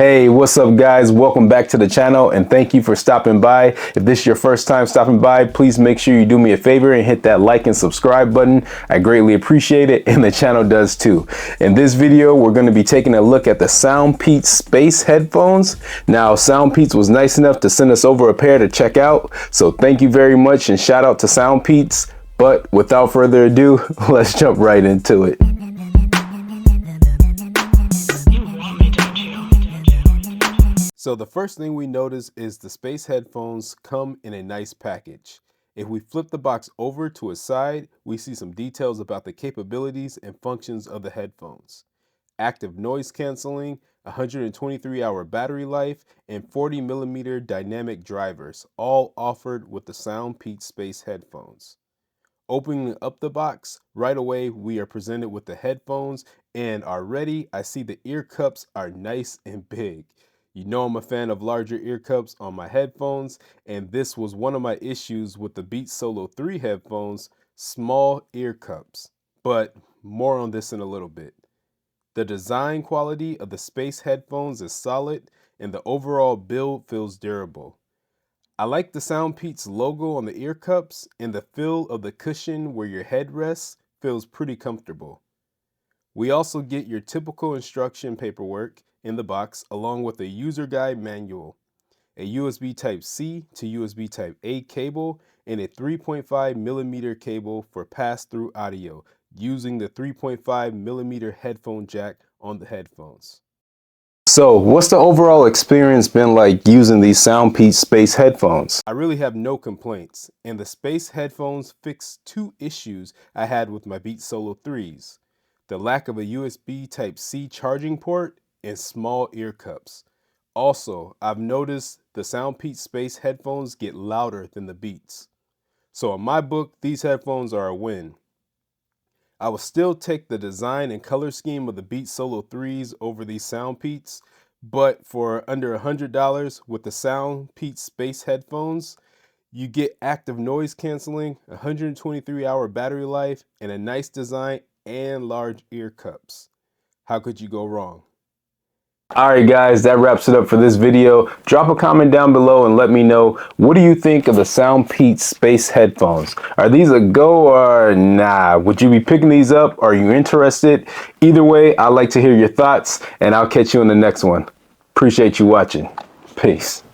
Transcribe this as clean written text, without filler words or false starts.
Hey, what's up guys? Welcome back to the channel and thank you for stopping by. If this is your first time stopping by, please make sure you do me a favor and hit that like and subscribe button. I greatly appreciate it and the channel does too. In this video, we're going to be taking a look at the SoundPEATS Space Headphones. Now, SoundPEATS was nice enough to send us over a pair to check out. So thank you very much and shout out to SoundPEATS. But without further ado, let's jump right into it. So the first thing we notice is the Space Headphones come in a nice package. If we flip the box over to its side, we see some details about the capabilities and functions of the headphones. Active noise canceling, 123-hour battery life, and 40mm dynamic drivers, all offered with the SoundPEATS Space Headphones. Opening up the box, right away we are presented with the headphones, and already I see the ear cups are nice and big. You know I'm a fan of larger ear cups on my headphones, and this was one of my issues with the Beats Solo 3 headphones, small ear cups. But more on this in a little bit. The design quality of the Space Headphones is solid, and the overall build feels durable. I like the SoundPEATS logo on the ear cups, and the feel of the cushion where your head rests feels pretty comfortable. We also get your typical instruction paperwork in the box, along with a user guide manual, a USB Type-C to USB Type-A cable, and a 3.5mm cable for pass-through audio using the 3.5mm headphone jack on the headphones. So what's the overall experience been like using these SoundPEATS Space Headphones? I really have no complaints, and the Space Headphones fixed two issues I had with my Beats Solo 3s. The lack of a USB Type-C charging port and small ear cups. Also, I've noticed the SoundPEATS Space Headphones get louder than the Beats. So in my book, these headphones are a win. I will still take the design and color scheme of the Beats Solo 3s over these SoundPEATS, but for under $100 with the SoundPEATS Space Headphones, you get active noise canceling, 123-hour battery life, and a nice design and large ear cups. How could you go wrong? Alright guys, that wraps it up for this video. Drop a comment down below and let me know, what do you think of the SoundPEATS Space Headphones? Are these a go or nah? Would you be picking these up? Are you interested? Either way, I'd like to hear your thoughts, and I'll catch you in the next one. Appreciate you watching. Peace.